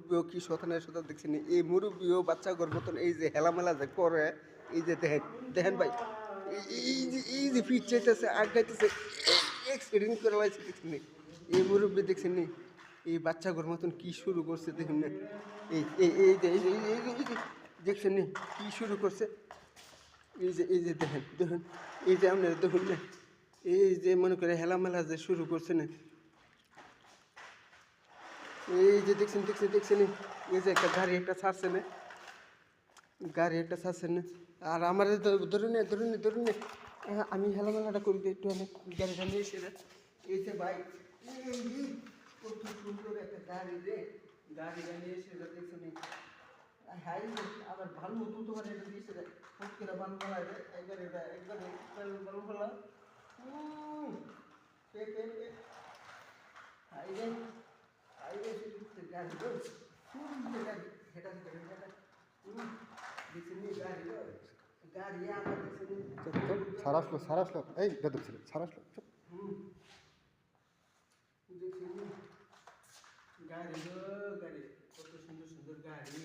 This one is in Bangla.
মুরব্বীও কি শতানের শতা দেখছেন, এই মুরব্বীও বাচ্চা ঘর মতন এই যে হেলামেলা যে করে, এই যে দেখেন দেখেন ভাই, এই যে ফিট চাইতেছে আগাইতেছে, এক্সিডেন্ট করে লাগছে দেখছেন নি, এই মুরব্বী দেখছেন নি, এই বাচ্চা ঘর মতন কি শুরু করছে দেখুন না, এই এই এই যে এই যে এই যে দেখছেন নি কি শুরু করছে, এই যে দেখেন দেখুন, এই যে আপনারা দেখুন না, এই যে মনে করে হেলামেলা যে শুরু করছে না, এই যে দেখছেন দেখছেন দেখছেন এই যে একটা গাড়ি একটা ছাড়ছে না, গাড়ি একটা ছাড়ছে না, আর আমার ধরুন ধরুন ধরুন, আমি হেলামেলাটা করি দিই একটু, আমি গাড়িটা নিয়ে এসে এই যে ভাই, এই কত সুন্দর একটা গাড়ি রে, গাড়িটা নিয়ে এসে দেখছেন, হ্যাঁ আবার ভালো মতো তোমার এটা দিয়েছে রে, ফটকেরা বান করা রে, একবারে একবারে ভালো ভালো, পে পে পে, হাইরে হাইরে সে গাড়ি গো, সুন্দর গাড়ি, হেটা হেটা দেখছেন গাড়ি গো, গাড়ি আমার দেখছেন, সারা আসলো এই বেদব ছিল, সারা আসলো চুপ। দেখছেন গাড়ি গো, গাড়ি কত সুন্দর সুন্দর গাড়ি।